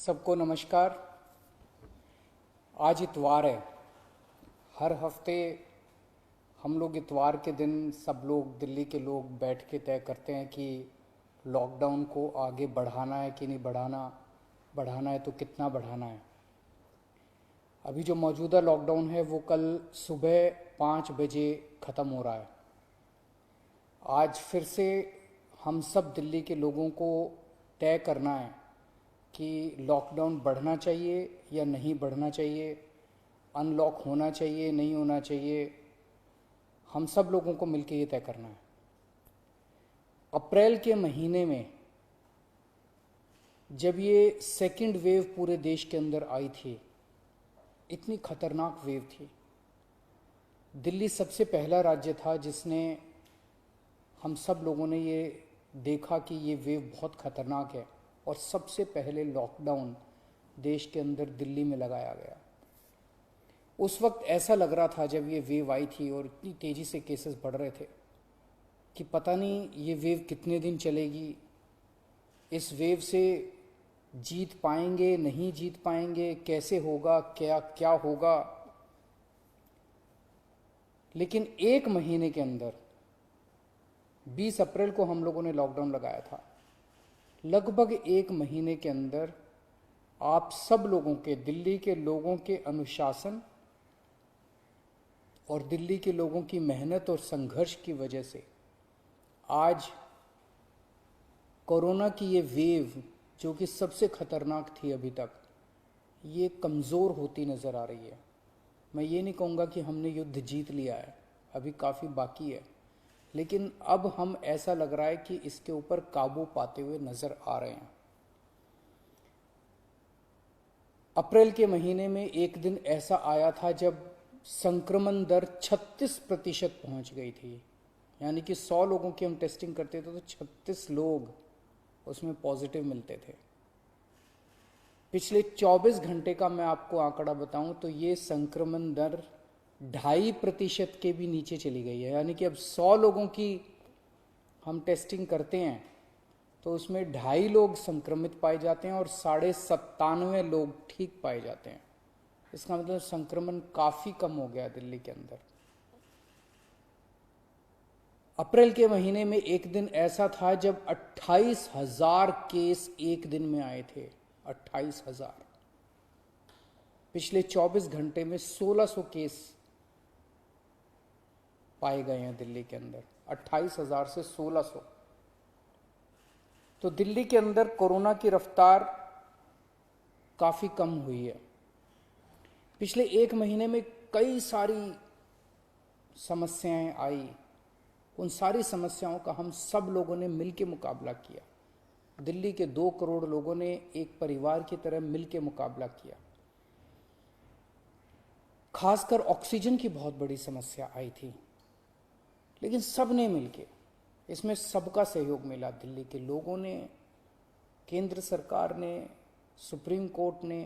सबको नमस्कार। आज इतवार है। हर हफ्ते हम लोग इतवार के दिन सब लोग दिल्ली के लोग बैठ के तय करते हैं कि लॉकडाउन को आगे बढ़ाना है कि नहीं बढ़ाना, बढ़ाना है तो कितना बढ़ाना है। अभी जो मौजूदा लॉकडाउन है वो कल सुबह 5 बजे ख़त्म हो रहा है। आज फिर से हम सब दिल्ली के लोगों को तय करना है कि लॉकडाउन बढ़ना चाहिए या नहीं बढ़ना चाहिए, अनलॉक होना चाहिए नहीं होना चाहिए। हम सब लोगों को मिलकर ये तय करना है। अप्रैल के महीने में जब ये सेकंड वेव पूरे देश के अंदर आई थी, इतनी खतरनाक वेव थी। दिल्ली सबसे पहला राज्य था जिसने, हम सब लोगों ने ये देखा कि ये वेव बहुत खतरनाक है और सबसे पहले लॉकडाउन देश के अंदर दिल्ली में लगाया गया। उस वक्त ऐसा लग रहा था जब ये वेव आई थी और इतनी तेज़ी से केसेस बढ़ रहे थे कि पता नहीं ये वेव कितने दिन चलेगी, इस वेव से जीत पाएंगे नहीं जीत पाएंगे, कैसे होगा, क्या क्या होगा। लेकिन एक महीने के अंदर 20 अप्रैल को हम लोगों ने लॉकडाउन लगाया था। लगभग एक महीने के अंदर आप सब लोगों के, दिल्ली के लोगों के अनुशासन और दिल्ली के लोगों की मेहनत और संघर्ष की वजह से आज कोरोना की ये वेव जो कि सबसे खतरनाक थी अभी तक, ये कमज़ोर होती नज़र आ रही है। मैं ये नहीं कहूँगा कि हमने युद्ध जीत लिया है, अभी काफ़ी बाकी है, लेकिन अब हम, ऐसा लग रहा है कि इसके ऊपर काबू पाते हुए नजर आ रहे हैं। अप्रैल के महीने में एक दिन ऐसा आया था जब संक्रमण दर 36% पहुंच गई थी। यानी कि 100 लोगों की हम टेस्टिंग करते थे तो 36 लोग उसमें पॉजिटिव मिलते थे। पिछले 24 घंटे का मैं आपको आंकड़ा बताऊं तो ये संक्रमण दर 2.5% के भी नीचे चली गई है। यानी कि अब 100 लोगों की हम टेस्टिंग करते हैं तो उसमें 2.5 लोग संक्रमित पाए जाते हैं और 97.5 लोग ठीक पाए जाते हैं। इसका मतलब संक्रमण काफ़ी कम हो गया दिल्ली के अंदर। अप्रैल के महीने में एक दिन ऐसा था जब 28,000 केस एक दिन में आए थे। 28,000। पिछले 24 घंटे में 1,600 केस पाए गए हैं दिल्ली के अंदर। 28,000 से 1,600। तो दिल्ली के अंदर कोरोना की रफ्तार काफ़ी कम हुई है। पिछले एक महीने में कई सारी समस्याएं आई। उन सारी समस्याओं का हम सब लोगों ने मिलकर मुकाबला किया। दिल्ली के 2 करोड़ लोगों ने एक परिवार की तरह मिलकर मुकाबला किया। खासकर ऑक्सीजन की बहुत बड़ी समस्या आई थी, लेकिन सब ने मिलके, इसमें सबका सहयोग मिला। दिल्ली के लोगों ने, केंद्र सरकार ने, सुप्रीम कोर्ट ने,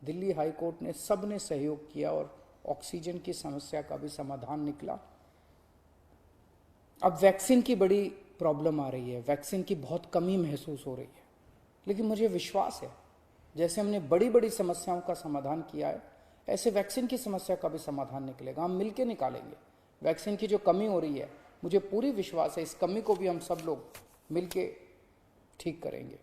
दिल्ली हाई कोर्ट ने, सब ने सहयोग किया और ऑक्सीजन की समस्या का भी समाधान निकला। अब वैक्सीन की बड़ी प्रॉब्लम आ रही है, वैक्सीन की बहुत कमी महसूस हो रही है, लेकिन मुझे विश्वास है जैसे हमने बड़ी बड़ी समस्याओं का समाधान किया है, ऐसे वैक्सीन की समस्या का भी समाधान निकलेगा। हम मिलके निकालेंगे। वैक्सीन की जो कमी हो रही है, मुझे पूरी विश्वास है इस कमी को भी हम सब लोग मिलके ठीक करेंगे।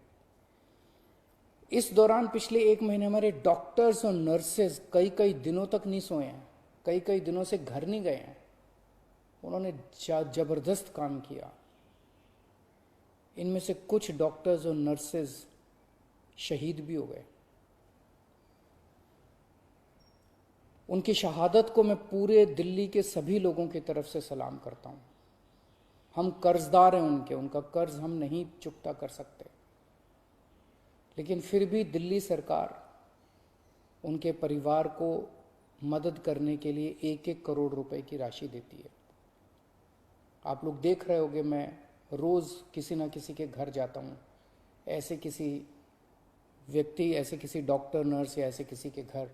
इस दौरान पिछले एक महीने हमारे डॉक्टर्स और नर्सेज कई कई दिनों तक नहीं सोए हैं, कई कई दिनों से घर नहीं गए हैं। उन्होंने जबरदस्त काम किया। इनमें से कुछ डॉक्टर्स और नर्सेज शहीद भी हो गए। उनकी शहादत को मैं पूरे दिल्ली के सभी लोगों की तरफ से सलाम करता हूं। हम कर्जदार हैं उनके, उनका कर्ज हम नहीं चुकता कर सकते, लेकिन फिर भी दिल्ली सरकार उनके परिवार को मदद करने के लिए 1-1 करोड़ रुपए की राशि देती है। आप लोग देख रहे होंगे, मैं रोज़ किसी ना किसी के घर जाता हूँ, ऐसे किसी व्यक्ति, ऐसे किसी डॉक्टर, नर्स या ऐसे किसी के घर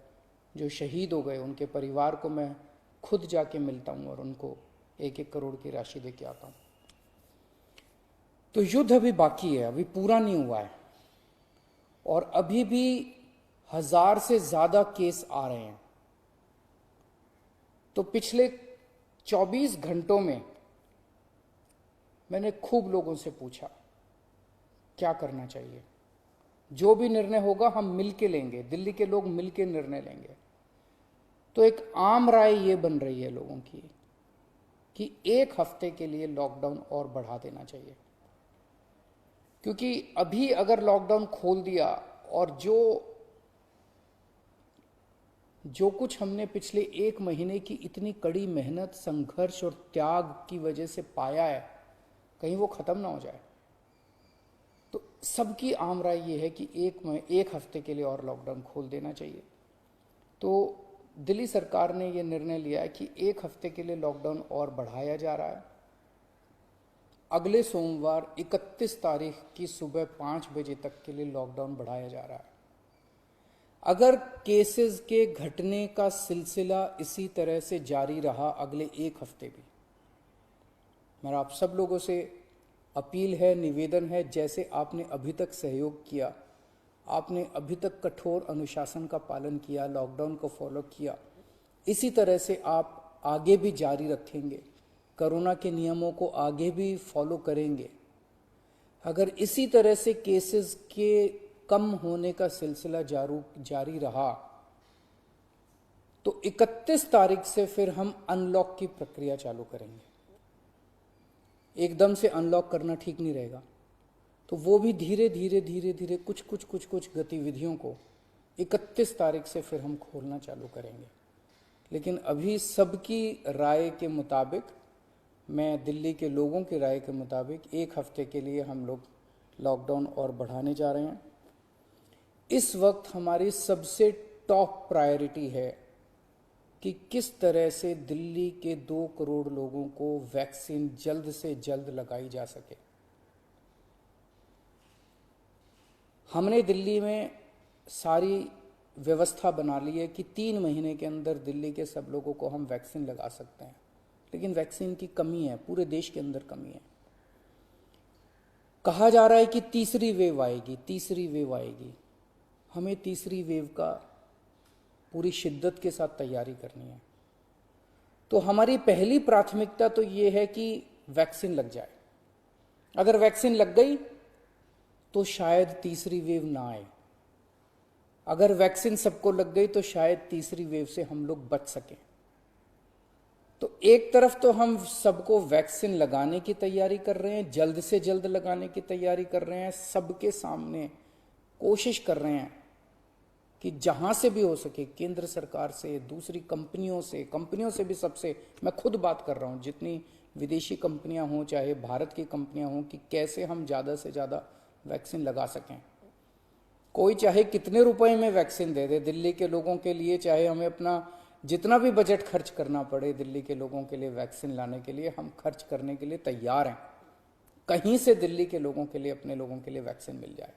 जो शहीद हो गए, उनके परिवार को मैं खुद जाके मिलता हूँ और उनको 1-1 करोड़ की राशि दे के आता हूँ। तो युद्ध अभी बाकी है, अभी पूरा नहीं हुआ है और अभी भी 1000 से ज्यादा केस आ रहे हैं। तो पिछले 24 घंटों में मैंने खूब लोगों से पूछा क्या करना चाहिए। जो भी निर्णय होगा हम मिलके लेंगे, दिल्ली के लोग मिलके निर्णय लेंगे। तो एक आम राय ये बन रही है लोगों की कि 1 हफ्ते के लिए लॉकडाउन और बढ़ा देना चाहिए, क्योंकि अभी अगर लॉकडाउन खोल दिया और जो कुछ हमने पिछले 1 महीने की इतनी कड़ी मेहनत, संघर्ष और त्याग की वजह से पाया है, कहीं वो खत्म ना हो जाए। तो सबकी आम राय ये है कि 1 हफ्ते के लिए और लॉकडाउन खोल देना चाहिए। तो दिल्ली सरकार ने ये निर्णय लिया है कि 1 हफ्ते के लिए लॉकडाउन और बढ़ाया जा रहा है। अगले सोमवार 31 तारीख की सुबह 5 बजे तक के लिए लॉकडाउन बढ़ाया जा रहा है। अगर केसेस के घटने का सिलसिला इसी तरह से जारी रहा अगले 1 हफ्ते भी, मेरा आप सब लोगों से अपील है, निवेदन है, जैसे आपने अभी तक सहयोग किया, आपने अभी तक कठोर अनुशासन का पालन किया, लॉकडाउन को फॉलो किया, इसी तरह से आप आगे भी जारी रखेंगे, कोरोना के नियमों को आगे भी फॉलो करेंगे। अगर इसी तरह से केसेस के कम होने का सिलसिला जारी रहा तो 31 तारीख से फिर हम अनलॉक की प्रक्रिया चालू करेंगे। एकदम से अनलॉक करना ठीक नहीं रहेगा, तो वो भी धीरे धीरे कुछ गतिविधियों को 31 तारीख से फिर हम खोलना चालू करेंगे। लेकिन अभी सबकी राय के मुताबिक, मैं दिल्ली के लोगों की राय के मुताबिक 1 हफ्ते के लिए हम लोग लॉकडाउन और बढ़ाने जा रहे हैं। इस वक्त हमारी सबसे टॉप प्रायोरिटी है कि किस तरह से दिल्ली के 2 करोड़ लोगों को वैक्सीन जल्द से जल्द लगाई जा सके। हमने दिल्ली में सारी व्यवस्था बना ली है कि 3 महीने के अंदर दिल्ली के सब लोगों को हम वैक्सीन लगा सकते हैं, लेकिन वैक्सीन की कमी है, पूरे देश के अंदर कमी है। कहा जा रहा है कि तीसरी वेव आएगी। हमें तीसरी वेव का पूरी शिद्दत के साथ तैयारी करनी है। तो हमारी पहली प्राथमिकता तो ये है कि वैक्सीन लग जाए। अगर वैक्सीन लग गई तो शायद तीसरी वेव ना आए। अगर वैक्सीन सबको लग गई तो शायद तीसरी वेव से हम लोग बच सकें। तो एक तरफ तो हम सबको वैक्सीन लगाने की तैयारी कर रहे हैं, जल्द से जल्द लगाने की तैयारी कर रहे हैं, सबके सामने कोशिश कर रहे हैं कि जहां से भी हो सके, केंद्र सरकार से, दूसरी कंपनियों से भी, सबसे मैं खुद बात कर रहा हूं, जितनी विदेशी कंपनियां हों चाहे भारत की कंपनियां हों, कि कैसे हम ज़्यादा से ज़्यादा वैक्सीन लगा सकें। कोई चाहे कितने रुपए में वैक्सीन दे दे दिल्ली के लोगों के लिए, चाहे हमें अपना जितना भी बजट खर्च करना पड़े दिल्ली के लोगों के लिए वैक्सीन लाने के लिए, हम खर्च करने के लिए तैयार हैं। कहीं से दिल्ली के लोगों के लिए, अपने लोगों के लिए वैक्सीन मिल जाए।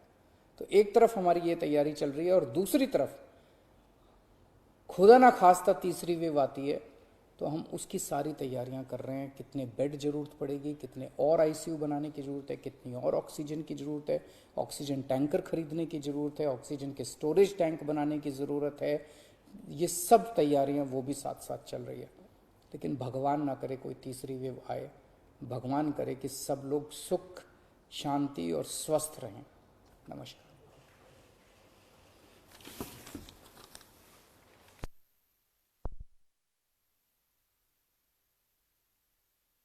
तो एक तरफ हमारी ये तैयारी चल रही है और दूसरी तरफ खुदा ना खास्ता तीसरी वेव आती है तो हम उसकी सारी तैयारियां कर रहे हैं। कितने बेड जरूरत पड़ेगी, कितने और आईसीयू बनाने की जरूरत है, कितनी और ऑक्सीजन की जरूरत है, ऑक्सीजन टैंकर खरीदने की जरूरत है, ऑक्सीजन के स्टोरेज टैंक बनाने की जरूरत है। ये सब तैयारियां वो भी साथ साथ चल रही है। लेकिन भगवान ना करे कोई तीसरी वेव आए, भगवान करे कि सब लोग सुख, शांति और स्वस्थ रहें। नमस्कार।